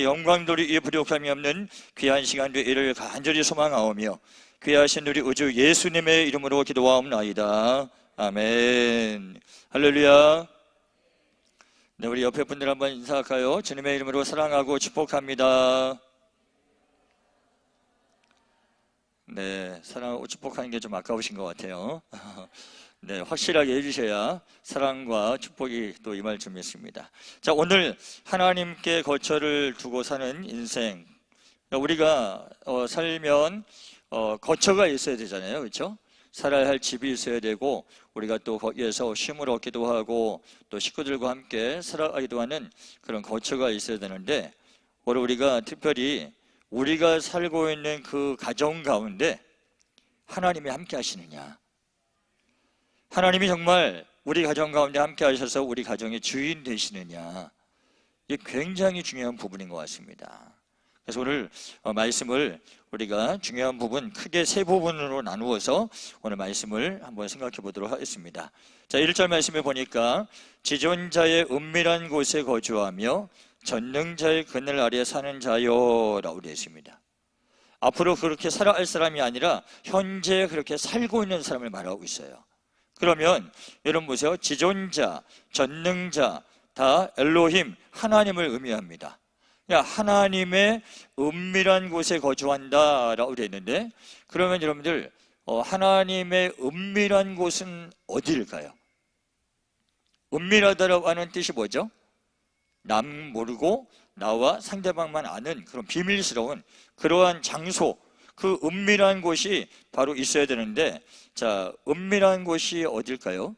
영광돌이 이 부족함이 없는 귀한 시간도 이를 간절히 소망하오며 귀하신 우리 우주 예수님의 이름으로 기도하옵나이다. 아멘. 할렐루야. 네, 우리 옆에 분들 한번 인사할까요? 주님의 이름으로 사랑하고 축복합니다. 네, 사랑하고 축복하는 게 좀 아까우신 것 같아요. 네, 확실하게 해주셔야 사랑과 축복이 또 임할 줄 믿습니다. 자, 오늘 하나님께 거처를 두고 사는 인생. 우리가 살면 거처가 있어야 되잖아요, 그렇죠? 살아야 할 집이 있어야 되고, 우리가 또 거기에서 쉼을 얻기도 하고 또 식구들과 함께 살아가기도 하는 그런 거처가 있어야 되는데, 오늘 우리가 특별히 우리가 살고 있는 그 가정 가운데 하나님이 함께 하시느냐, 하나님이 정말 우리 가정 가운데 함께 하셔서 우리 가정의 주인 되시느냐, 이게 굉장히 중요한 부분인 것 같습니다. 그래서 오늘 말씀을 우리가 중요한 부분, 크게 세 부분으로 나누어서 오늘 말씀을 한번 생각해 보도록 하겠습니다. 자, 1절 말씀에 보니까 지존자의 은밀한 곳에 거주하며 전능자의 그늘 아래 사는 자요 라고 되어 있습니다. 앞으로 그렇게 살아갈 사람이 아니라 현재 그렇게 살고 있는 사람을 말하고 있어요. 그러면 여러분 보세요. 지존자, 전능자 다 엘로힘, 하나님을 의미합니다. 하나님의 은밀한 곳에 거주한다 라고 되어 있는데, 그러면 여러분들 하나님의 은밀한 곳은 어디일까요? 은밀하다라고 하는 뜻이 뭐죠? 남 모르고 나와 상대방만 아는 그런 비밀스러운 그러한 장소, 그 은밀한 곳이 바로 있어야 되는데, 자, 은밀한 곳이 어딜까요?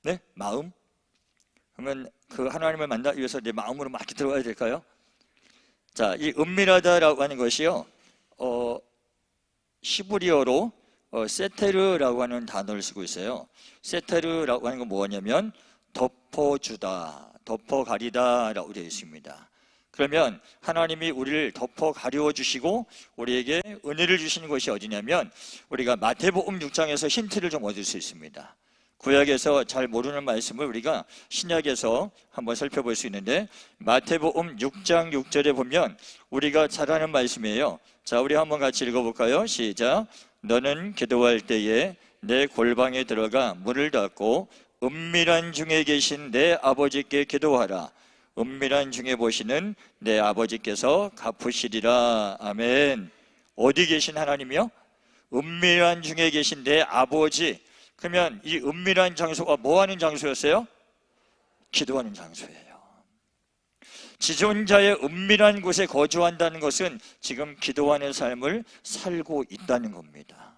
네? 마음? 그러면 그 하나님을 만나기 위해서 내 마음으로 막 들어가야 될까요? 자, 이 은밀하다라고 하는 것이요, 시브리어로 세테르라고 하는 단어를 쓰고 있어요. 세테르라고 하는 건 뭐냐면 덮어주다, 덮어가리다라고 되어 있습니다. 그러면 하나님이 우리를 덮어 가려 주시고 우리에게 은혜를 주시는 것이 어디냐면, 우리가 마태복음 6장에서 힌트를 좀 얻을 수 있습니다. 구약에서 잘 모르는 말씀을 우리가 신약에서 한번 살펴볼 수 있는데, 마태복음 6장 6절에 보면 우리가 잘 아는 말씀이에요. 자, 우리 한번 같이 읽어볼까요? 시작. 너는 기도할 때에 내 골방에 들어가 문을 닫고 은밀한 중에 계신 내 아버지께 기도하라. 은밀한 중에 보시는 내 아버지께서 갚으시리라. 아멘. 어디 계신 하나님이요? 은밀한 중에 계신 내 아버지. 그러면 이 은밀한 장소가 뭐 하는 장소였어요? 기도하는 장소예요. 지존자의 은밀한 곳에 거주한다는 것은 지금 기도하는 삶을 살고 있다는 겁니다.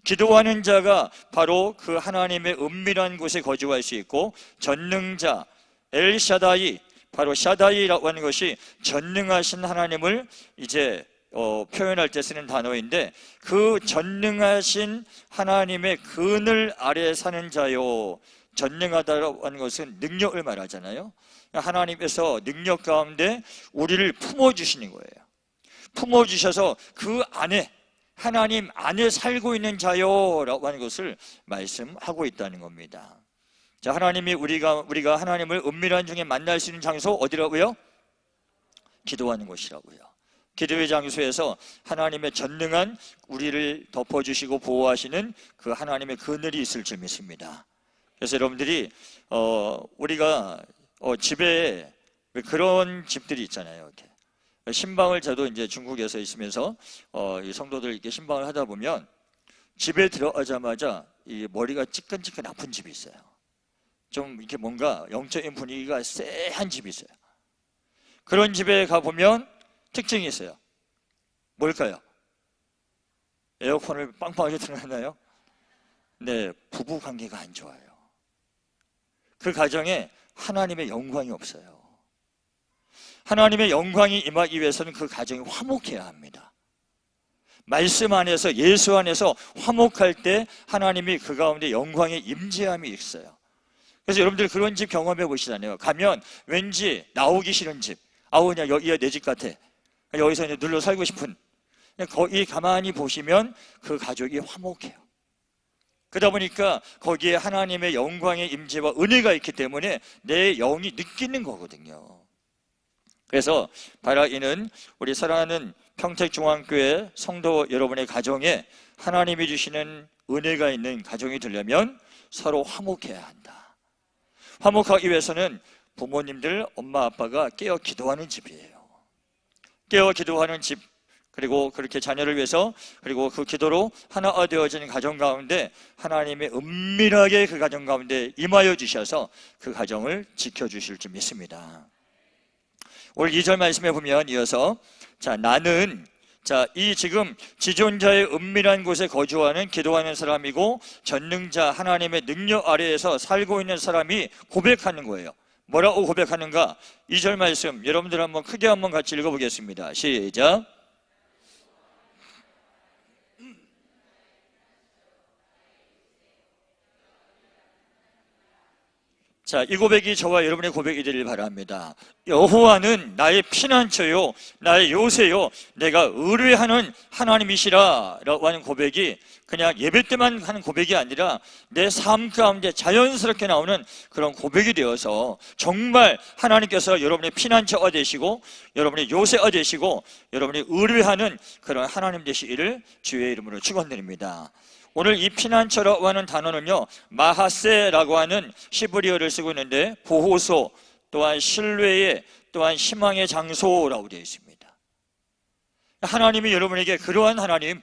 기도하는 자가 바로 그 하나님의 은밀한 곳에 거주할 수 있고, 전능자 엘샤다이, 바로 샤다이라고 하는 것이 전능하신 하나님을 이제 표현할 때 쓰는 단어인데, 그 전능하신 하나님의 그늘 아래 사는 자요. 전능하다고 하는 것은 능력을 말하잖아요. 하나님께서 능력 가운데 우리를 품어주시는 거예요. 품어주셔서 그 안에, 하나님 안에 살고 있는 자요 라고 하는 것을 말씀하고 있다는 겁니다. 자, 하나님이 우리가 하나님을 은밀한 중에 만날 수 있는 장소 어디라고요? 기도하는 곳이라고요. 기도의 장소에서 하나님의 전능한 우리를 덮어주시고 보호하시는 그 하나님의 그늘이 있을 줄 믿습니다. 그래서 여러분들이 우리가 집에 그런 집들이 있잖아요. 이렇게 신방을, 저도 이제 중국에서 있으면서 이 성도들 이렇게 신방을 하다 보면 집에 들어가자마자 이 머리가 찌끈찌끈 아픈 집이 있어요. 좀 이렇게 뭔가 영적인 분위기가 쎄한 집이 있어요. 그런 집에 가보면 특징이 있어요. 뭘까요? 에어컨을 빵빵하게 틀어놨나요? 네, 부부 관계가 안 좋아요. 그 가정에 하나님의 영광이 없어요. 하나님의 영광이 임하기 위해서는 그 가정이 화목해야 합니다. 말씀 안에서, 예수 안에서 화목할 때 하나님이 그 가운데 영광의 임재함이 있어요. 그래서 여러분들 그런 집 경험해 보시잖아요. 가면 왠지 나오기 싫은 집, 아우 그냥 여기가 내 집 같아, 여기서 이제 눌러 살고 싶은, 거기 가만히 보시면 그 가족이 화목해요. 그러다 보니까 거기에 하나님의 영광의 임재와 은혜가 있기 때문에 내 영이 느끼는 거거든요. 그래서 바라 이는 우리 사랑하는 평택중앙교회 성도 여러분의 가정에 하나님이 주시는 은혜가 있는 가정이 되려면 서로 화목해야 한다. 화목하기 위해서는 부모님들, 엄마, 아빠가 깨어 기도하는 집이에요. 깨어 기도하는 집, 그리고 그렇게 자녀를 위해서, 그리고 그 기도로 하나가 되어진 가정 가운데 하나님의 은밀하게 그 가정 가운데 임하여 주셔서 그 가정을 지켜주실 줄 믿습니다. 오늘 2절 말씀에 보면 이어서 나는 이 지금 지존자의 은밀한 곳에 거주하는 기도하는 사람이고 전능자 하나님의 능력 아래에서 살고 있는 사람이 고백하는 거예요. 뭐라고 고백하는가? 2절 말씀 여러분들 한번 크게 한번 같이 읽어보겠습니다. 시작. 이 고백이 저와 여러분의 고백이 되길 바랍니다. 여호와는 나의 피난처요, 나의 요새요, 내가 의뢰하는 하나님이시라 라고 하는 고백이 그냥 예배 때만 하는 고백이 아니라 내 삶 가운데 자연스럽게 나오는 그런 고백이 되어서 정말 하나님께서 여러분의 피난처가 되시고 여러분의 요새가 되시고 여러분이 의뢰하는 그런 하나님 되시기를 주의 이름으로 축원드립니다. 오늘 이 피난처라고 하는 단어는요, 마하세라고 하는 히브리어를 쓰고 있는데 보호소, 또한 신뢰의, 또한 희망의 장소라고 되어 있습니다. 하나님이 여러분에게 그러한 하나님,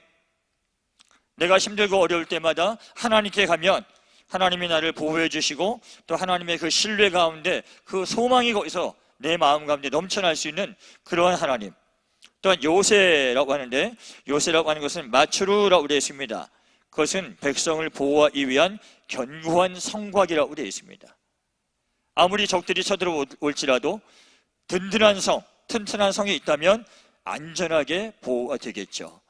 내가 힘들고 어려울 때마다 하나님께 가면 하나님이 나를 보호해 주시고 또 하나님의 그 신뢰 가운데 그 소망이 거기서 내 마음 가운데 넘쳐날 수 있는 그러한 하나님. 또한 요새라고 하는데 요새라고 하는 것은 마추루라고 되어 있습니다. 그것은 백성을 보호하기 위한 견고한 성곽이라고 되어 있습니다. 아무리 적들이 쳐들어올지라도 든든한 성, 튼튼한 성이 있다면 안전하게 보호가 되겠죠.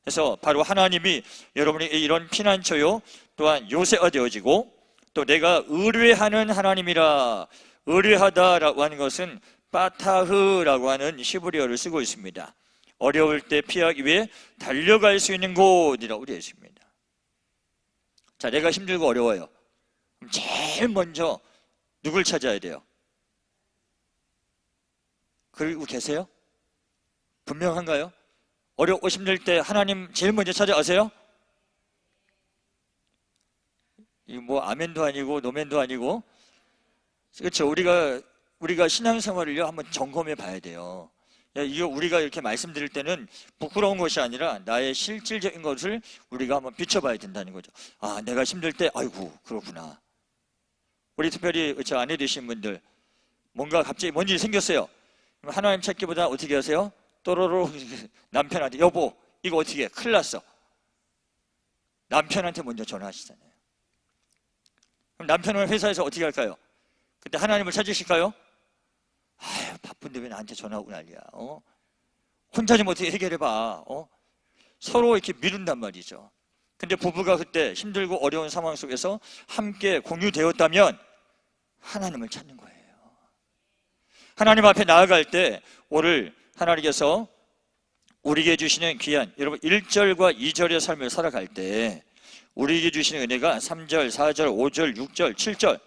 그래서 바로 하나님이 여러분이 이런 피난처요, 또한 요새가 되어지고 또 내가 의뢰하는 하나님이라, 의뢰하다라고 하는 것은 빠타흐라고 하는 히브리어를 쓰고 있습니다. 어려울 때 피하기 위해 달려갈 수 있는 곳이라고 되어 있습니다. 내가 힘들고 어려워요. 그럼 제일 먼저 누굴 찾아야 돼요? 그리고 계세요? 분명한가요? 어렵고 힘들 때 하나님 제일 먼저 찾아가세요? 이 뭐 아멘도 아니고 노멘도 아니고, 그렇죠? 우리가 신앙생활을요 한번 점검해 봐야 돼요. 이거 우리가 이렇게 말씀드릴 때는 부끄러운 것이 아니라 나의 실질적인 것을 우리가 한번 비춰봐야 된다는 거죠. 내가 힘들 때 아이고 그렇구나. 우리 특별히 저 아내 되신 분들 뭔가 갑자기 뭔 일이 생겼어요. 하나님 찾기보다 어떻게 하세요? 또로로 남편한테 여보 이거 어떻게 해? 큰일 났어. 남편한테 먼저 전화하시잖아요. 그럼 남편은 회사에서 어떻게 할까요? 그때 하나님을 찾으실까요? 바쁜데 왜 나한테 전화하고 난리야? 혼자 좀 어떻게 해결해봐. 서로 이렇게 미룬단 말이죠. 근데 부부가 그때 힘들고 어려운 상황 속에서 함께 공유되었다면 하나님을 찾는 거예요. 하나님 앞에 나아갈 때 오늘 하나님께서 우리에게 주시는 귀한, 여러분 1절과 2절의 삶을 살아갈 때 우리에게 주시는 은혜가 3절, 4절, 5절, 6절, 7절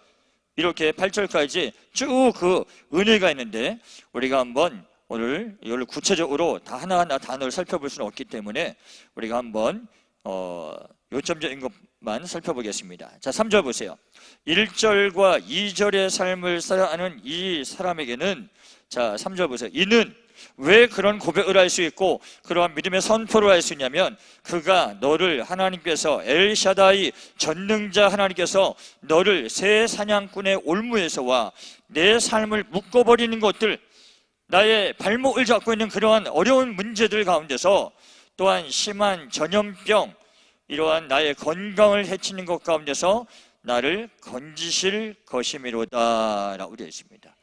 이렇게 8절까지 쭉 그 은혜가 있는데 우리가 한번 오늘 이걸 구체적으로 다 하나하나 단어를 살펴볼 수는 없기 때문에 우리가 한번 요점적인 것만 살펴보겠습니다. 3절 보세요. 1절과 2절의 삶을 살아가는 이 사람에게는 3절 보세요. 이는 왜 그런 고백을 할 수 있고 그러한 믿음의 선포를 할 수 있냐면 그가 너를 하나님께서 엘샤다이 전능자 하나님께서 너를 새 사냥꾼의 올무에서와 내 삶을 묶어버리는 것들, 나의 발목을 잡고 있는 그러한 어려운 문제들 가운데서 또한 심한 전염병, 이러한 나의 건강을 해치는 것 가운데서 나를 건지실 것이미로다 라고 되어 있습니다.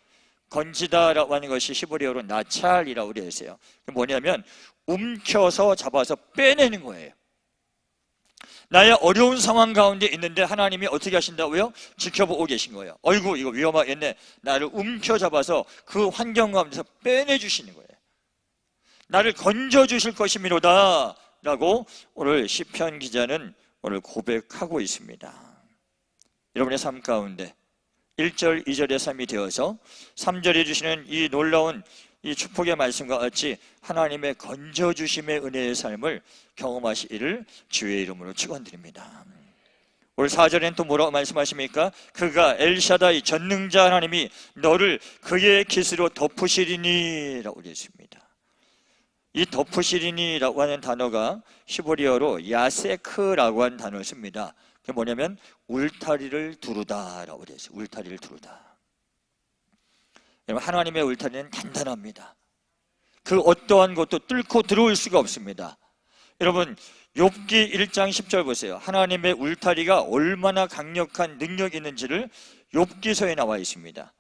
건지다라고 하는 것이 히브리어로 나찰이라고 되어 있어요. 뭐냐면 움켜서 잡아서 빼내는 거예요. 나의 어려운 상황 가운데 있는데 하나님이 어떻게 하신다고요? 지켜보고 계신 거예요. 어이구 이거 위험하겠네. 나를 움켜잡아서 그 환경 가운데서 빼내주시는 거예요. 나를 건져주실 것이미로다 라고 오늘 시편 기자는 오늘 고백하고 있습니다. 여러분의 삶 가운데 1절, 2절의 삶이 되어서 3절에 주시는 이 놀라운 이 축복의 말씀과 같이 하나님의 건져주심의 은혜의 삶을 경험하시기를 주의 이름으로 축원드립니다. 오늘 4절에는 또 뭐라고 말씀하십니까? 그가 엘샤다이 전능자 하나님이 너를 그의 깃으로 덮으시리니 라고 되어 있습니다. 이 덮으시리니라고 하는 단어가 히브리어로 야세크라고 하는 단어를 씁니다. 그게 뭐냐면 울타리를 두르다라고 되어 있어요. 울타리를 두르다. 여러분, 하나님의 울타리는 단단합니다. 그 어떠한 것도 뚫고 들어올 수가 없습니다. 여러분, 욥기 1장 10절 보세요. 하나님의 울타리가 얼마나 강력한 능력이 있는지를 욥기서에 나와 있습니다.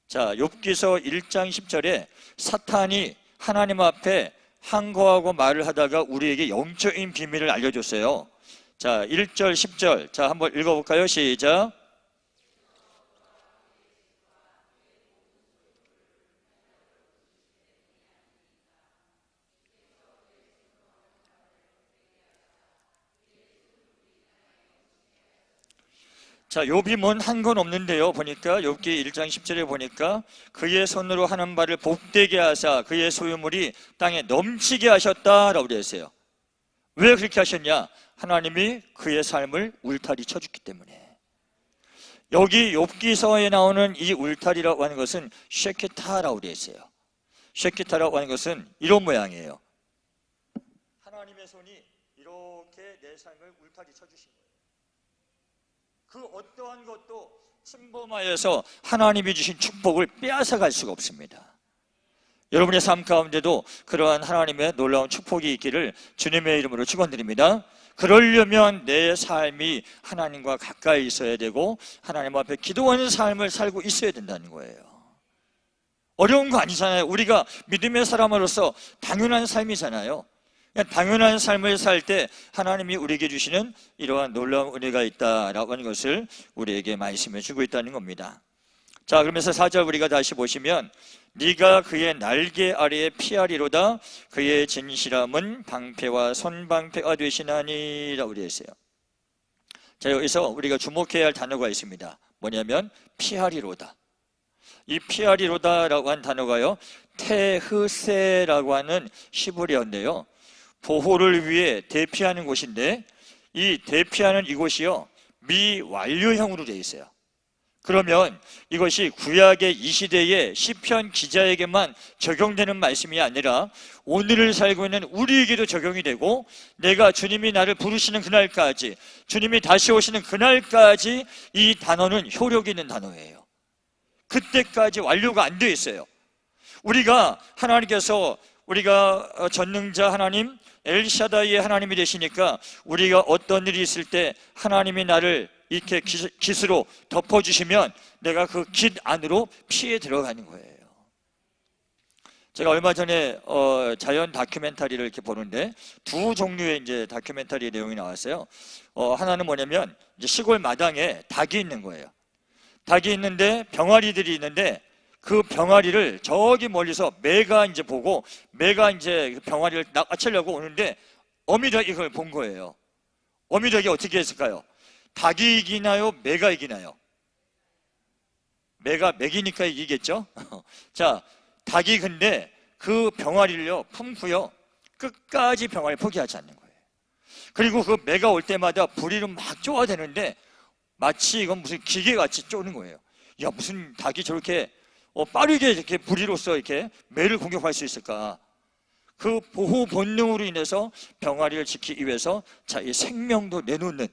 자, 욥기서 1장 10절에 사탄이 하나님 앞에 항거하고 말을 하다가 우리에게 영적인 비밀을 알려줬어요. 자, 1절 10절 자, 한번 읽어볼까요? 시작. 자, 욥이 뭔 한 건 없는데요. 보니까 욥기 1장 10절에 보니까 그의 손으로 하는 바를 복되게 하사 그의 소유물이 땅에 넘치게 하셨다라고 되어 있어요. 왜 그렇게 하셨냐? 하나님이 그의 삶을 울타리 쳐줬기 때문에. 여기 욥기서에 나오는 이 울타리라고 하는 것은 쉐키타라고 되어 있어요. 쉐키타라고 하는 것은 이런 모양이에요. 하나님의 손이 이렇게 내 삶을 울타리 쳐주신 거예요. 그 어떠한 것도 침범하여서 하나님이 주신 축복을 빼앗아갈 수가 없습니다. 여러분의 삶 가운데도 그러한 하나님의 놀라운 축복이 있기를 주님의 이름으로 축원드립니다. 그러려면 내 삶이 하나님과 가까이 있어야 되고 하나님 앞에 기도하는 삶을 살고 있어야 된다는 거예요. 어려운 거 아니잖아요. 우리가 믿음의 사람으로서 당연한 삶이잖아요. 당연한 삶을 살 때 하나님이 우리에게 주시는 이러한 놀라운 은혜가 있다라고 하는 것을 우리에게 말씀해 주고 있다는 겁니다. 자, 그러면서 4절 우리가 다시 보시면 네가 그의 날개 아래에 피하리로다 그의 진실함은 방패와 손방패가 되시나니 라고 되어 있어요. 자, 여기서 우리가 주목해야 할 단어가 있습니다. 뭐냐면 피하리로다. 이 피하리로다라고 한 단어가요 테흐세라고 하는 히브리어인데요, 보호를 위해 대피하는 곳인데 이 대피하는 이곳이요 미완료형으로 되어 있어요. 그러면 이것이 구약의 이 시대의 시편 기자에게만 적용되는 말씀이 아니라 오늘을 살고 있는 우리에게도 적용이 되고 내가 주님이 나를 부르시는 그날까지, 주님이 다시 오시는 그날까지 이 단어는 효력이 있는 단어예요. 그때까지 완료가 안 되어 있어요. 우리가 하나님께서 우리가 전능자 하나님 엘샤다이의 하나님이 되시니까 우리가 어떤 일이 있을 때 하나님이 나를 이렇게 깃으로 덮어주시면 내가 그 깃 안으로 피해 들어가는 거예요. 제가 얼마 전에 자연 다큐멘터리를 이렇게 보는데 두 종류의 이제 다큐멘터리 내용이 나왔어요. 하나는 뭐냐면 이제 시골 마당에 닭이 있는 거예요. 닭이 있는데 병아리들이 있는데 그 병아리를 저기 멀리서 매가 이제 보고 매가 이제 병아리를 낚아채려고 오는데 어미닭이 그걸 본 거예요. 어미닭이 어떻게 했을까요? 닭이 이기나요? 매가 이기나요? 매가 먹이니까 이기겠죠? 자, 닭이 근데 그 병아리를요 품고요 끝까지 병아리 포기하지 않는 거예요. 그리고 그 매가 올 때마다 부리로 막 쪼아대는데 마치 이건 무슨 기계같이 쪼는 거예요. 야, 무슨 닭이 저렇게 빠르게 이렇게 부리로서 이렇게 매를 공격할 수 있을까? 그 보호 본능으로 인해서 병아리를 지키기 위해서 자기 생명도 내놓는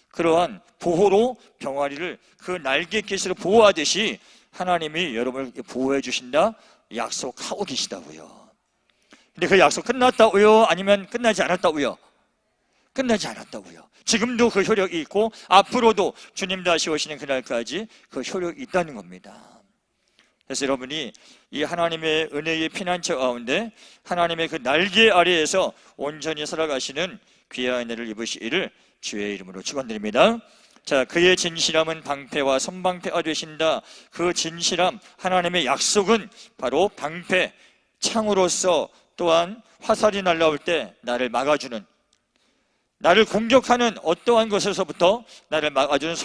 그러한 보호로 병아리를 그 날개깃으로 보호하듯이 하나님이 여러분을 보호해 주신다 약속하고 계시다고요. 근데 그 약속 끝났다고요? 아니면 끝나지 않았다고요? 끝나지 않았다고요. 지금도 그 효력이 있고 앞으로도 주님 다시 오시는 그날까지 그 효력이 있다는 겁니다. 그래서 여러분이 이 하나님의 은혜의 피난처 가운데 하나님의 그 날개 아래에서 온전히 살아가시는 귀한 은혜를 입으시기를 주의 이름으로 축원드립니다. 자, 그의 진실함은 방패와 선방패가 되신다. 그 진실함, 하나님의 약속은 바로 방패, 창으로서 또한 화살이 날라올 때 나를 막아주는, 나를 공격하는 어떠한 것에서부터 나를 막아주는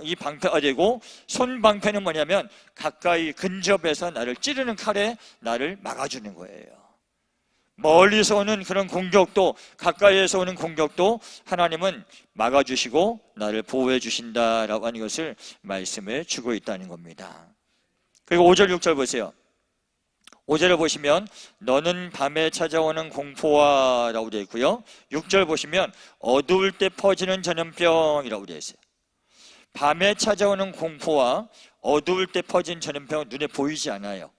이 방패가 되고, 손방패는 뭐냐면 가까이 근접해서 나를 찌르는 칼에 나를 막아주는 거예요. 멀리서 오는 그런 공격도, 가까이에서 오는 공격도 하나님은 막아주시고 나를 보호해 주신다라고 하는 것을 말씀해 주고 있다는 겁니다. 그리고 5절 6절 보세요. 5절을 보시면 너는 밤에 찾아오는 공포와 라고 되어 있고요, 6절 보시면 어두울 때 퍼지는 전염병이라고 되어 있어요. 밤에 찾아오는 공포와 어두울 때 퍼진 전염병은 눈에 보이지 않아요.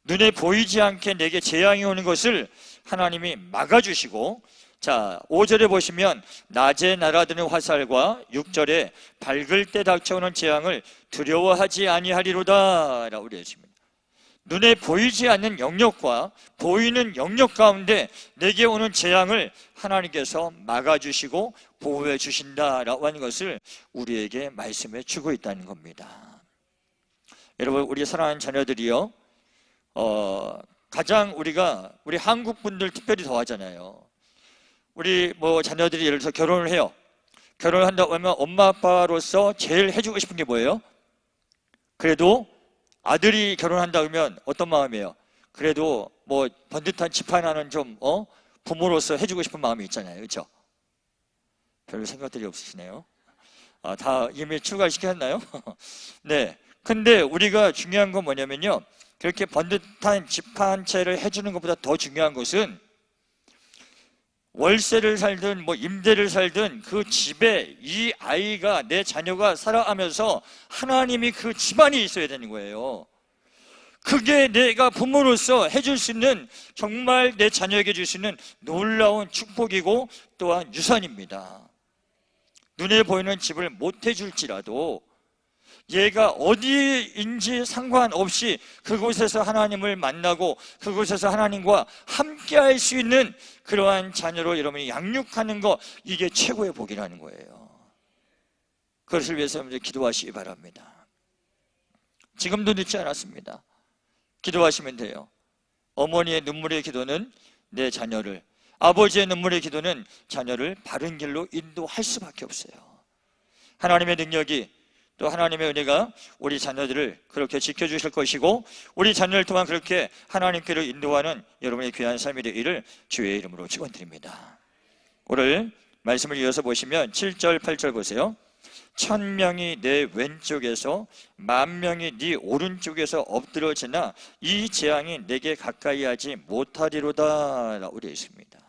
눈에 보이지 않게 내게 재앙이 오는 것을 하나님이 막아주시고, 자 5절에 보시면 낮에 날아드는 화살과 6절에 밝을 때 닥쳐오는 재앙을 두려워하지 아니하리로다 라고 되어 있습니다. 눈에 보이지 않는 영역과 보이는 영역 가운데 내게 오는 재앙을 하나님께서 막아주시고 보호해 주신다라고 하는 것을 우리에게 말씀해 주고 있다는 겁니다. 여러분, 우리 사랑하는 자녀들이요, 가장 우리 한국 분들 특별히 더 하잖아요. 우리 자녀들이 예를 들어서 결혼을 해요. 결혼을 한다고 하면 엄마 아빠로서 제일 해주고 싶은 게 뭐예요? 그래도 아들이 결혼한다 그러면 어떤 마음이에요? 그래도 번듯한 집 하나는 좀 부모로서 해주고 싶은 마음이 있잖아요, 그렇죠? 별로 생각들이 없으시네요. 다 이미 출가시켰나요? 네. 근데 우리가 중요한 건 뭐냐면요, 그렇게 번듯한 집 한 채를 해주는 것보다 더 중요한 것은 월세를 살든 임대를 살든 그 집에 이 아이가, 내 자녀가 살아가면서 하나님이 그 집안에 있어야 되는 거예요. 그게 내가 부모로서 해줄 수 있는, 정말 내 자녀에게 줄 수 있는 놀라운 축복이고 또한 유산입니다. 눈에 보이는 집을 못 해줄지라도 얘가 어디인지 상관없이 그곳에서 하나님을 만나고 그곳에서 하나님과 함께 할 수 있는 그러한 자녀로 여러분이 양육하는 거, 이게 최고의 복이라는 거예요. 그것을 위해서 여러분들 기도하시기 바랍니다. 지금도 늦지 않았습니다. 기도하시면 돼요. 어머니의 눈물의 기도는 내 자녀를, 아버지의 눈물의 기도는 자녀를 바른 길로 인도할 수밖에 없어요. 하나님의 능력이, 또 하나님의 은혜가 우리 자녀들을 그렇게 지켜주실 것이고, 우리 자녀를 통한 그렇게 하나님께로 인도하는 여러분의 귀한 삶이 되기를 주의 이름으로 축원드립니다. 오늘 말씀을 이어서 보시면 7절 8절 보세요. 1000명이 내 왼쪽에서 10,000명이 네 오른쪽에서 엎드러지나 이 재앙이 내게 가까이 하지 못하리로다 라고 되어 있습니다.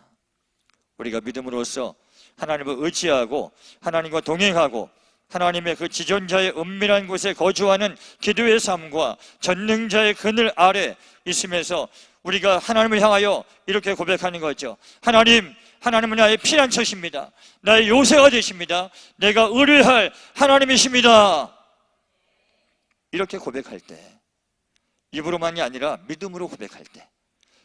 우리가 믿음으로써 하나님을 의지하고 하나님과 동행하고 하나님의 그 지존자의 은밀한 곳에 거주하는 기도의 삶과 전능자의 그늘 아래 있으면서 우리가 하나님을 향하여 이렇게 고백하는 거죠. 하나님은 나의 피난처십니다. 나의 요새가 되십니다. 내가 의뢰할 하나님이십니다. 이렇게 고백할 때, 입으로만이 아니라 믿음으로 고백할 때,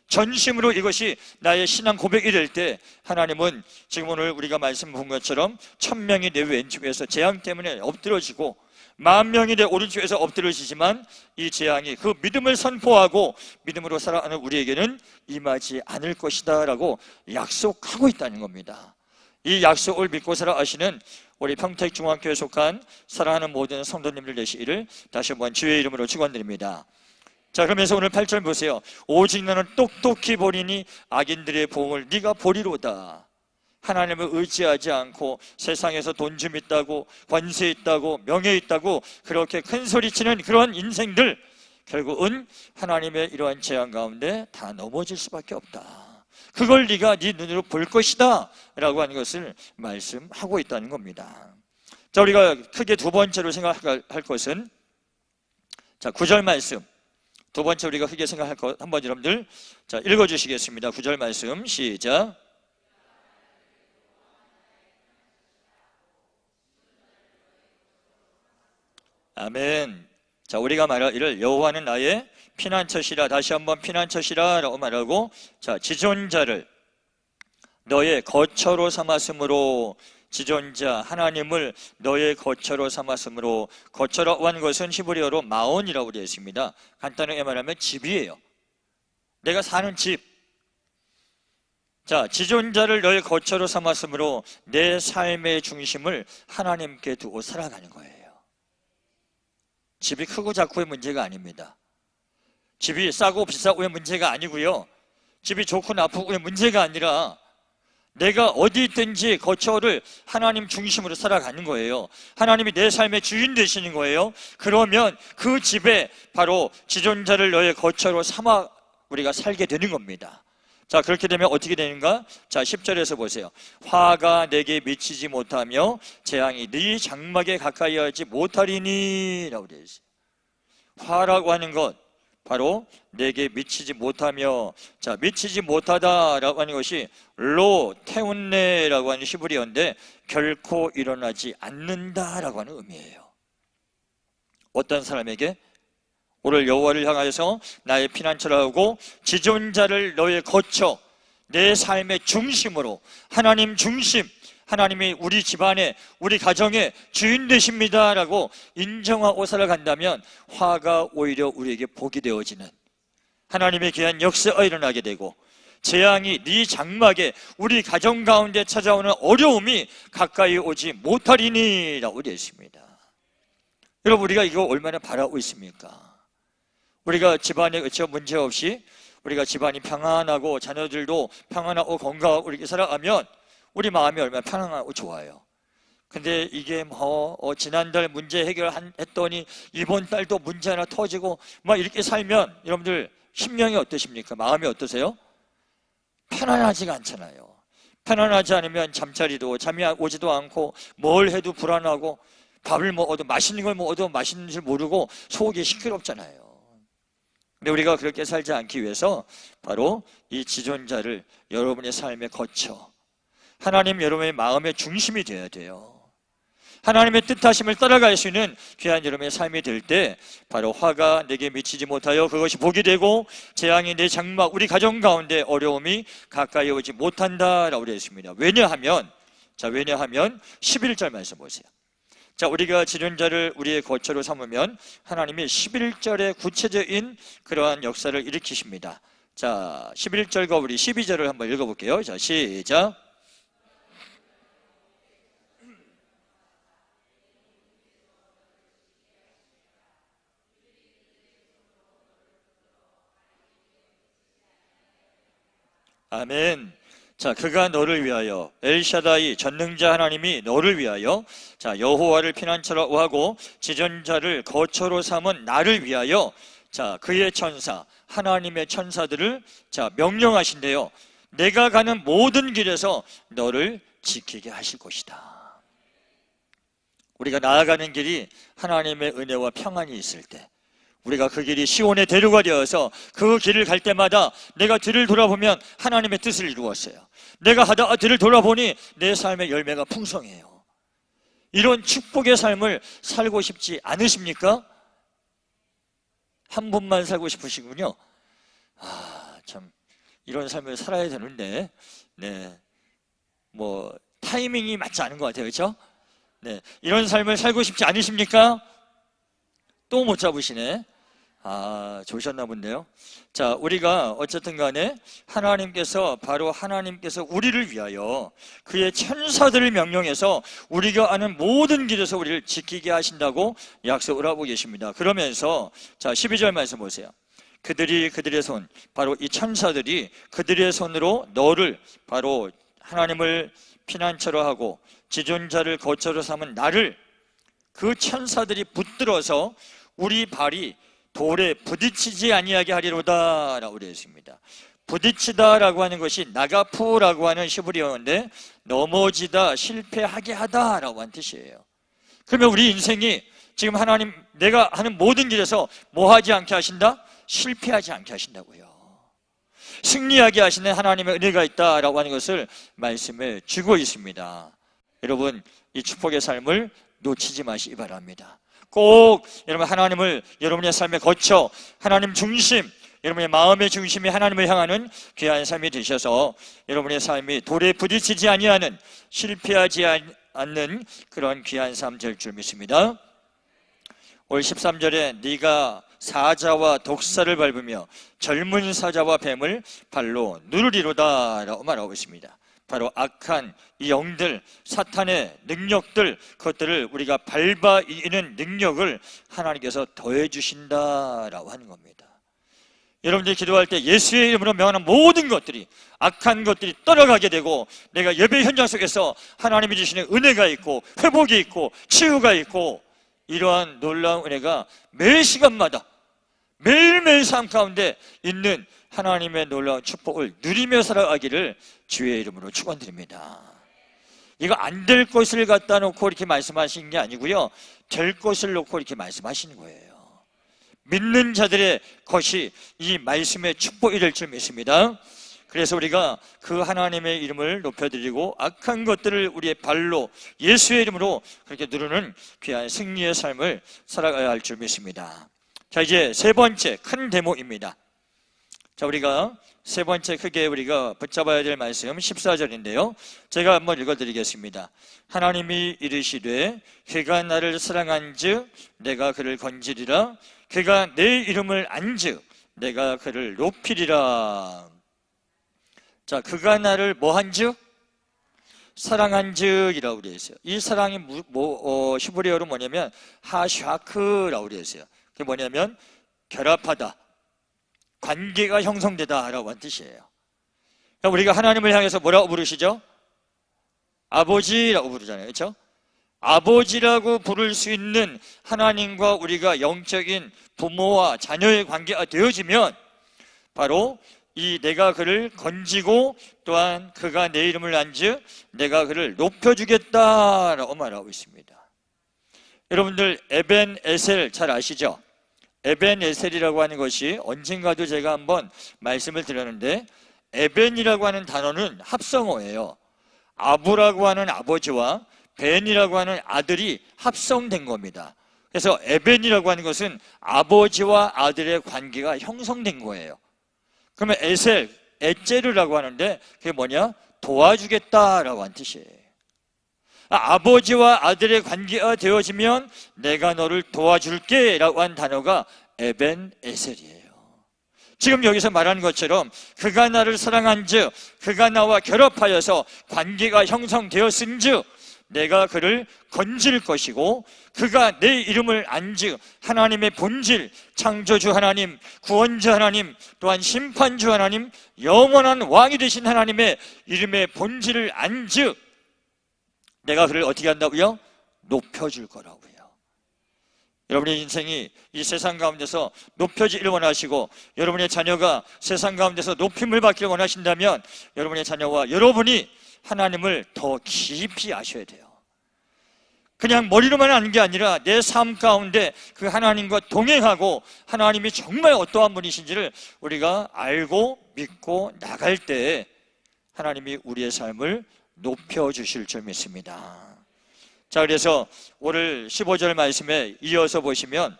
전심으로 이것이 나의 신앙 고백이 될 때, 하나님은 지금 오늘 우리가 말씀 본 것처럼 1000명이 내 왼쪽에서 재앙 때문에 엎드러지고 10,000명이 내 오른쪽에서 엎드러지지만 이 재앙이 그 믿음을 선포하고 믿음으로 살아가는 우리에게는 임하지 않을 것이다 라고 약속하고 있다는 겁니다. 이 약속을 믿고 살아가시는 우리 평택중앙교회에 속한 사랑하는 모든 성도님들 되시기를 다시 한번 주의 이름으로 축원드립니다. 자, 그러면서 오늘 8절 보세요. 오직 너는 똑똑히 보리니 악인들의 보응을 네가 보리로다. 하나님을 의지하지 않고 세상에서 돈 좀 있다고, 관세 있다고, 명예 있다고 그렇게 큰 소리치는 그런 인생들, 결국은 하나님의 이러한 재앙 가운데 다 넘어질 수밖에 없다. 그걸 네가 네 눈으로 볼 것이다 라고 하는 것을 말씀하고 있다는 겁니다. 자, 우리가 크게 두 번째로 생각할 것은, 자 9절 말씀, 두 번째 우리가 크게 생각할 것 한번 여러분들 자 읽어주시겠습니다. 9절 말씀 시작. 아멘. 자, 우리가 말하기를 여호와는 나의 피난처시라, 다시 한번 피난처시라 라고 말하고, 자 지존자를 너의 거처로 삼았으므로, 지존자 하나님을 너의 거처로 삼았으므로, 거처라고 하는 것은 히브리어로 마온이라고 되어 있습니다. 간단하게 말하면 집이에요. 내가 사는 집. 자, 지존자를 너의 거처로 삼았으므로 내 삶의 중심을 하나님께 두고 살아가는 거예요. 집이 크고 작고의 문제가 아닙니다. 집이 싸고 비싸고의 문제가 아니고요. 집이 좋고 나쁘고의 문제가 아니라 내가 어디 있든지 거처를 하나님 중심으로 살아가는 거예요. 하나님이 내 삶의 주인 되시는 거예요. 그러면 그 집에 바로 지존자를 너의 거처로 삼아 우리가 살게 되는 겁니다. 자, 그렇게 되면 어떻게 되는가? 자, 10절에서 보세요. 화가 내게 미치지 못하며 재앙이 네 장막에 가까이 하지 못하리니 라고 되어 있어요. 화라고 하는 것 바로 내게 미치지 못하며, 자, 미치지 못하다라고 하는 것이 로 테운네라고 하는 히브리어인데 결코 일어나지 않는다라고 하는 의미예요. 어떤 사람에게? 오늘 여호와를 향하여서 나의 피난처라 하고 지존자를 너의 거처, 내 삶의 중심으로 하나님 중심, 하나님이 우리 집안에 우리 가정에 주인 되십니다라고 인정하고 살아간다면 화가 오히려 우리에게 복이 되어지는 하나님의 귀한 역사가 일어나게 되고 재앙이 네 장막에 우리 가정 가운데 찾아오는 어려움이 가까이 오지 못하리니라고 되어 있습니다. 여러분, 우리가 이거 얼마나 바라고 있습니까? 우리가 집안에 문제 없이 우리가 집안이 평안하고 자녀들도 평안하고 건강하고 이렇게 살아가면 우리 마음이 얼마나 편안하고 좋아요. 근데 이게 지난달 문제 해결했더니 이번 달도 문제 하나 터지고 막 이렇게 살면 여러분들 심령이 어떠십니까? 마음이 어떠세요? 편안하지가 않잖아요. 편안하지 않으면 잠자리도 잠이 오지도 않고 뭘 해도 불안하고 밥을 먹어도 맛있는 걸 먹어도 맛있는 줄 모르고 속이 시끄럽잖아요. 근데 우리가 그렇게 살지 않기 위해서 바로 이 지존자를 여러분의 삶에 거쳐 하나님 여러분의 마음의 중심이 되어야 돼요. 하나님의 뜻하심을 따라갈 수 있는 귀한 여러분의 삶이 될 때 바로 화가 내게 미치지 못하여 그것이 복이 되고 재앙이 내 장막 우리 가정 가운데 어려움이 가까이 오지 못한다라고 되어 있습니다. 왜냐하면 11절 말씀 보세요. 자, 우리가 지존자를 우리의 거처로 삼으면 하나님이 11절의 구체적인 그러한 역사를 일으키십니다. 자, 11절과 우리 12절을 한번 읽어볼게요. 자, 시작. 아멘. 자, 그가 너를 위하여, 엘샤다이 전능자 하나님이 너를 위하여, 자, 여호와를 피난처라고 하고 지존자를 거처로 삼은 나를 위하여, 자, 그의 천사, 하나님의 천사들을 자 명령하신대요. 내가 가는 모든 길에서 너를 지키게 하실 것이다. 우리가 나아가는 길이 하나님의 은혜와 평안이 있을 때, 우리가 그 길이 시온의 대로가 되어서 그 길을 갈 때마다 내가 뒤를 돌아보면 하나님의 뜻을 이루었어요. 내가 하다가 뒤를 돌아보니 내 삶의 열매가 풍성해요. 이런 축복의 삶을 살고 싶지 않으십니까? 한 번만 살고 싶으시군요. 참 이런 삶을 살아야 되는데 타이밍이 맞지 않은 것 같아요. 그렇죠? 이런 삶을 살고 싶지 않으십니까? 또 못 잡으시네. 좋으셨나 본데요. 자, 우리가 어쨌든 간에 하나님께서 우리를 위하여 그의 천사들을 명령해서 우리가 아는 모든 길에서 우리를 지키게 하신다고 약속을 하고 계십니다. 그러면서 자, 12절 말씀 보세요. 그들의 손, 바로 이 천사들이 그들의 손으로 너를 바로 하나님을 피난처로 하고 지존자를 거처로 삼은 나를 그 천사들이 붙들어서 우리 발이 돌에 부딪히지 아니하게 하리로다 라고 되어 있습니다. 부딪히다라고 하는 것이 나가푸라고 하는 히브리어인데 넘어지다, 실패하게 하다라고 하는 뜻이에요. 그러면 우리 인생이 지금 하나님 내가 하는 모든 길에서 뭐 하지 않게 하신다? 실패하지 않게 하신다고요. 승리하게 하시는 하나님의 은혜가 있다라고 하는 것을 말씀해 주고 있습니다. 여러분, 이 축복의 삶을 놓치지 마시기 바랍니다. 꼭 여러분 하나님을 여러분의 삶에 거쳐 하나님 중심, 여러분의 마음의 중심이 하나님을 향하는 귀한 삶이 되셔서 여러분의 삶이 돌에 부딪히지 아니하는, 실패하지 않는 그런 귀한 삶 될 줄 믿습니다. 올 13절에 네가 사자와 독사를 밟으며 젊은 사자와 뱀을 발로 누르리로다 라고 말하고 있습니다. 바로 악한 이 영들, 사탄의 능력들, 그것들을 우리가 밟아 이기는 능력을 하나님께서 더해 주신다라고 하는 겁니다. 여러분들이 기도할 때 예수의 이름으로 명하는 모든 것들이, 악한 것들이 떠나가게 되고, 내가 예배 현장 속에서 하나님이 주시는 은혜가 있고 회복이 있고 치유가 있고, 이러한 놀라운 은혜가 매 시간마다 매일매일 삶 가운데 있는 하나님의 놀라운 축복을 누리며 살아가기를 주의 이름으로 축원드립니다. 이거 안 될 것을 갖다 놓고 이렇게 말씀하시는 게 아니고요, 될 것을 놓고 이렇게 말씀하시는 거예요. 믿는 자들의 것이 이 말씀의 축복이 될 줄 믿습니다. 그래서 우리가 그 하나님의 이름을 높여드리고 악한 것들을 우리의 발로 예수의 이름으로 그렇게 누르는 귀한 승리의 삶을 살아가야 할 줄 믿습니다. 자, 이제 세 번째 큰 대목입니다. 자, 우리가 세 번째 크게 우리가 붙잡아야 될 말씀 14절인데요 제가 한번 읽어드리겠습니다. 하나님이 이르시되 그가 나를 사랑한즉 내가 그를 건지리라. 그가 내 이름을 안즉 내가 그를 높이리라. 자, 그가 나를 뭐한즉? 사랑한즉이라고 그랬어요. 이 사랑이 히브리어로 뭐냐면 하샤크라고 그랬어요. 그게 뭐냐면 결합하다, 관계가 형성되다라고 한 뜻이에요. 그러니까 우리가 하나님을 향해서 뭐라고 부르시죠? 아버지라고 부르잖아요. 그렇죠? 아버지라고 부를 수 있는 하나님과 우리가 영적인 부모와 자녀의 관계가 되어지면 바로 이 내가 그를 건지고 또한 그가 내 이름을 안즉 내가 그를 높여주겠다라고 말하고 있습니다. 여러분들 에벤 에셀 잘 아시죠? 에벤 에셀이라고 하는 것이 언젠가도 제가 한번 말씀을 드렸는데, 에벤이라고 하는 단어는 합성어예요. 아부라고 하는 아버지와 벤이라고 하는 아들이 합성된 겁니다. 그래서 에벤이라고 하는 것은 아버지와 아들의 관계가 형성된 거예요. 그러면 에셀, 에제르라고 하는데 그게 뭐냐? 도와주겠다라고 한 뜻이에요. 아버지와 아들의 관계가 되어지면 내가 너를 도와줄게 라고 한 단어가 에벤 에셀이에요. 지금 여기서 말하는 것처럼 그가 나를 사랑한즉 그가 나와 결합하여서 관계가 형성되었은즉 내가 그를 건질 것이고, 그가 내 이름을 안즉 하나님의 본질, 창조주 하나님, 구원자 하나님, 또한 심판주 하나님, 영원한 왕이 되신 하나님의 이름의 본질을 안즉 내가 그를 어떻게 한다고요? 높여줄 거라고요. 여러분의 인생이 이 세상 가운데서 높여지기를 원하시고 여러분의 자녀가 세상 가운데서 높임을 받기를 원하신다면 여러분의 자녀와 여러분이 하나님을 더 깊이 아셔야 돼요. 그냥 머리로만 아는 게 아니라 내 삶 가운데 그 하나님과 동행하고 하나님이 정말 어떠한 분이신지를 우리가 알고 믿고 나갈 때 하나님이 우리의 삶을 높여주실 줄 믿습니다. 자, 그래서 오늘 15절 말씀에 이어서 보시면,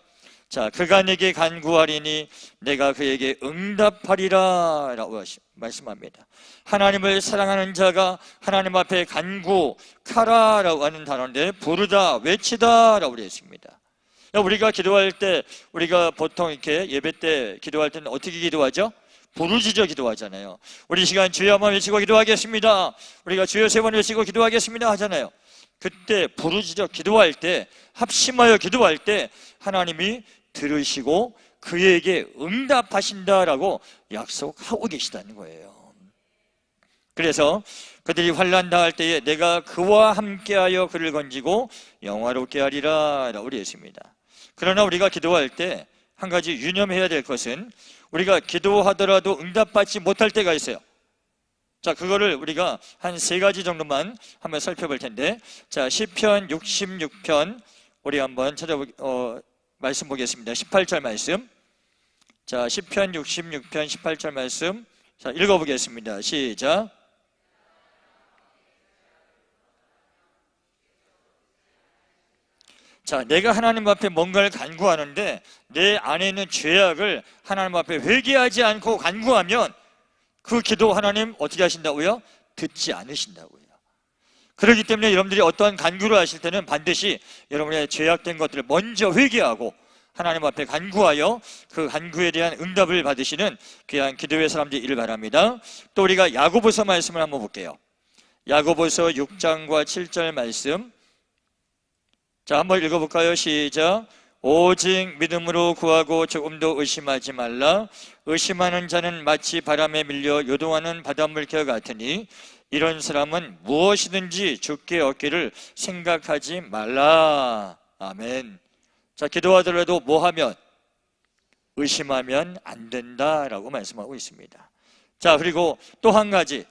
자, 그가 내게 간구하리니 내가 그에게 응답하리라 라고 말씀합니다. 하나님을 사랑하는 자가 하나님 앞에 간구하라 라고 하는 단어인데, 부르다, 외치다 라고 되어 있습니다. 우리가 기도할 때, 우리가 보통 이렇게 예배 때 기도할 때는 어떻게 기도하죠? 부르짖어 기도하잖아요. 우리 시간 주여 한번 외치고 기도하겠습니다, 우리가 주여 3번 외치고 기도하겠습니다 하잖아요. 그때 부르짖어 기도할 때, 합심하여 기도할 때 하나님이 들으시고 그에게 응답하신다라고 약속하고 계시다는 거예요. 그래서 그들이 환난 당할 때에 내가 그와 함께하여 그를 건지고 영화롭게 하리라 라고 했습니다. 그러나 우리가 기도할 때 한 가지 유념해야 될 것은, 우리가 기도하더라도 응답받지 못할 때가 있어요. 자, 그거를 우리가 한 3가지 정도만 한번 살펴볼 텐데, 자, 시편 66편 우리 한번 말씀 보겠습니다. 18절 말씀. 자, 시편 66편 18절 말씀. 자, 읽어보겠습니다. 시작. 자, 내가 하나님 앞에 뭔가를 간구하는데 내 안에 있는 죄악을 하나님 앞에 회개하지 않고 간구하면 그 기도 하나님 어떻게 하신다고요? 듣지 않으신다고요. 그렇기 때문에 여러분들이 어떠한 간구를 하실 때는 반드시 여러분의 죄악된 것들을 먼저 회개하고 하나님 앞에 간구하여 그 간구에 대한 응답을 받으시는 귀한 기도의 사람들이기를 바랍니다. 또 우리가 야고보서 말씀을 한번 볼게요. 야고보서 6장과 7절 말씀, 자, 한번 읽어볼까요? 시작. 오직 믿음으로 구하고 조금도 의심하지 말라. 의심하는 자는 마치 바람에 밀려 요동하는 바닷물결 같으니 이런 사람은 무엇이든지 주께 얻기를 생각하지 말라. 아멘. 자, 기도하더라도 뭐 하면? 의심하면 안 된다라고 말씀하고 있습니다. 자, 그리고 또 한 가지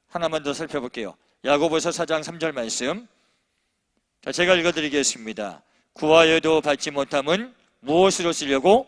하나만 더 살펴볼게요. 야고보서 4장 3절 말씀, 자, 제가 읽어드리겠습니다. 구하여도 받지 못함은 무엇으로 쓰려고?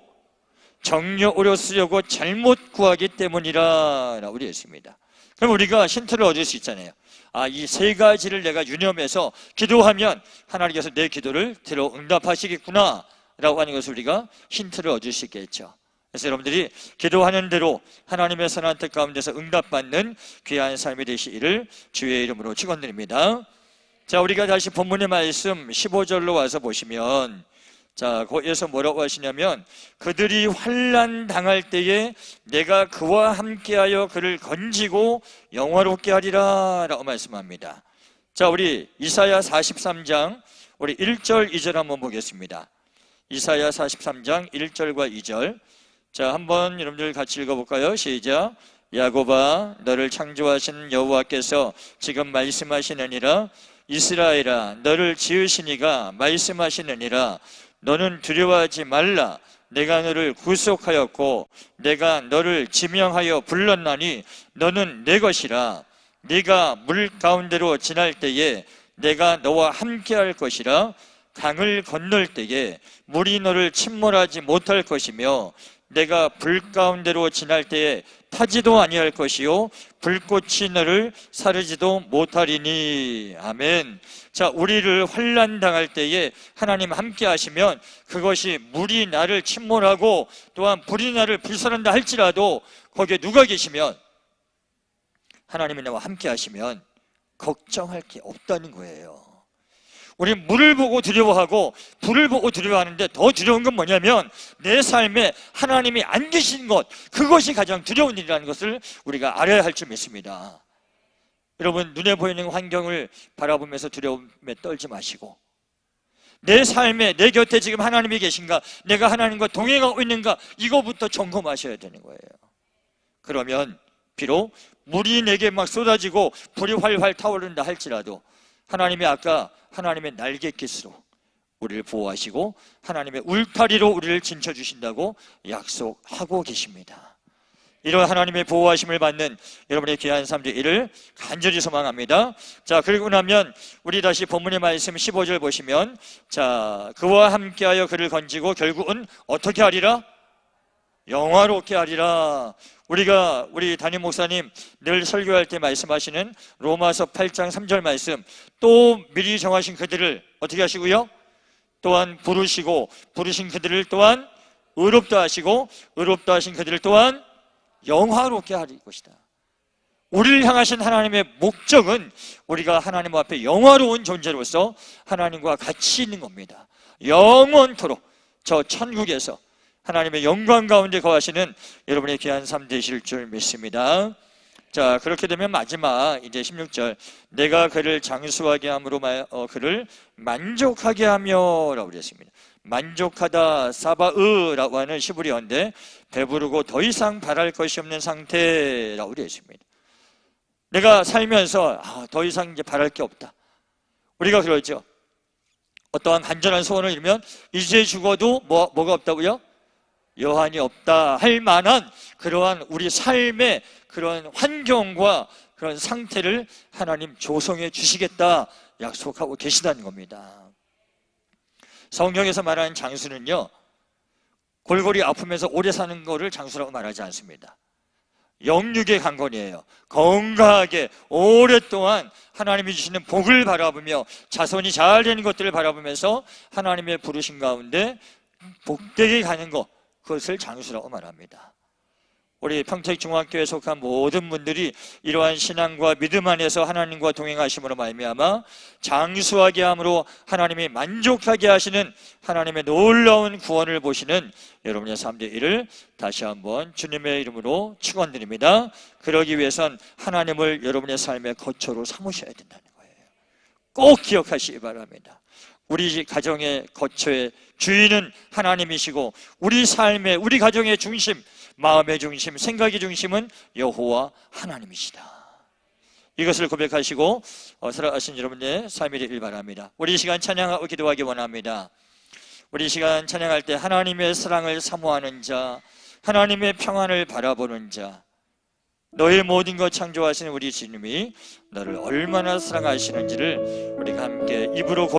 정욕으로 쓰려고 잘못 구하기 때문이라 라고 했습니다. 그럼 우리가 힌트를 얻을 수 있잖아요. 아, 이 세 가지를 내가 유념해서 기도하면 하나님께서 내 기도를 들어 응답하시겠구나 라고 하는 것을 우리가 힌트를 얻을 수 있겠죠. 그래서 여러분들이 기도하는 대로 하나님의 선한 뜻 가운데서 응답받는 귀한 삶이 되시기를 주의 이름으로 축원드립니다. 자, 우리가 다시 본문의 말씀 15절로 와서 보시면, 자, 거기에서 뭐라고 하시냐면, 그들이 환난 당할 때에 내가 그와 함께하여 그를 건지고 영화롭게 하리라 라고 말씀합니다. 자, 우리 이사야 43장 우리 1절 2절 한번 보겠습니다. 이사야 43장 1절과 2절, 자, 한번 여러분들 같이 읽어볼까요? 시작. 야곱아, 너를 창조하신 여호와께서 지금 말씀하시느니라. 이스라엘아, 너를 지으시니가 말씀하시느니라. 너는 두려워하지 말라. 내가 너를 구속하였고 내가 너를 지명하여 불렀나니 너는 내 것이라. 네가 물 가운데로 지날 때에 내가 너와 함께할 것이라. 강을 건널 때에 물이 너를 침몰하지 못할 것이며 내가 불 가운데로 지날 때에 타지도 아니할 것이요 불꽃이 너를 사르지도 못하리니. 아멘. 자, 우리를 환난 당할 때에 하나님 함께 하시면 그것이 물이 나를 침몰하고 또한 불이 나를 불살한다 할지라도 거기에 누가 계시면, 하나님이 나와 함께 하시면 걱정할 게 없다는 거예요. 우리 물을 보고 두려워하고 불을 보고 두려워하는데 더 두려운 건 뭐냐면 내 삶에 하나님이 안 계신 것, 그것이 가장 두려운 일이라는 것을 우리가 알아야 할 줄 믿습니다. 여러분, 눈에 보이는 환경을 바라보면서 두려움에 떨지 마시고 내 삶에 내 곁에 지금 하나님이 계신가, 내가 하나님과 동행하고 있는가, 이거부터 점검하셔야 되는 거예요. 그러면 비록 물이 내게 막 쏟아지고 불이 활활 타오른다 할지라도 하나님이 아까 하나님의 날갯깃으로 우리를 보호하시고 하나님의 울타리로 우리를 진쳐주신다고 약속하고 계십니다. 이런 하나님의 보호하심을 받는 여러분의 귀한 삶들 이를 간절히 소망합니다. 자, 그리고 나면 우리 다시 본문의 말씀 15절 보시면, 자, 그와 함께하여 그를 건지고 결국은 어떻게 하리라? 영화롭게 하리라. 우리 담임 목사님 늘 설교할 때 말씀하시는 로마서 8장 3절 말씀, 또 미리 정하신 그들을 어떻게 하시고요? 또한 부르시고 부르신 그들을 또한 의롭다 하시고 의롭다 하신 그들을 또한 영화롭게 할 것이다. 우리를 향하신 하나님의 목적은 우리가 하나님 앞에 영화로운 존재로서 하나님과 같이 있는 겁니다. 영원토록 저 천국에서 하나님의 영광 가운데 거하시는 여러분의 귀한 삶 되실 줄 믿습니다. 자, 그렇게 되면 마지막 이제 16절, 내가 그를 장수하게 함으로 그를 만족하게 하며 라고 그랬습니다. 만족하다 사바으라고 하는 시브리어인데 배부르고 더 이상 바랄 것이 없는 상태라고 그랬습니다. 내가 살면서 더 이상 이제 바랄 게 없다. 우리가 그러죠. 어떠한 간절한 소원을 이루면 이제 죽어도 뭐가 없다고요? 여한이 없다 할 만한 그러한 우리 삶의 그런 환경과 그런 상태를 하나님 조성해 주시겠다 약속하고 계시다는 겁니다. 성경에서 말하는 장수는요, 골골이 아프면서 오래 사는 거를 장수라고 말하지 않습니다. 영육의 강건이에요. 건강하게 오랫동안 하나님이 주시는 복을 바라보며 자손이 잘 되는 것들을 바라보면서 하나님의 부르심 가운데 복되게 가는 것, 그것을 장수라고 말합니다. 우리 평택중학교에 속한 모든 분들이 이러한 신앙과 믿음 안에서 하나님과 동행하심으로 말미암아 장수하게 함으로 하나님이 만족하게 하시는 하나님의 놀라운 구원을 보시는 여러분의 삶 되기를 다시 한번 주님의 이름으로 축원드립니다. 그러기 위해선 하나님을 여러분의 삶의 거처로 삼으셔야 된다는 거예요. 꼭 기억하시기 바랍니다. 우리 가정의 거처의 주인은 하나님이시고 우리 삶의, 우리 가정의 중심, 마음의 중심, 생각의 중심은 여호와 하나님이시다. 이것을 고백하시고 살아가신 여러분의 삶이 되길 바랍니다. 우리 이 시간 찬양하고 기도하기 원합니다. 우리 이 시간 찬양할 때 하나님의 사랑을 사모하는 자, 하나님의 평안을 바라보는 자, 너의 모든 것 창조하신 우리 주님이 너를 얼마나 사랑하시는지를 우리가 함께 입으로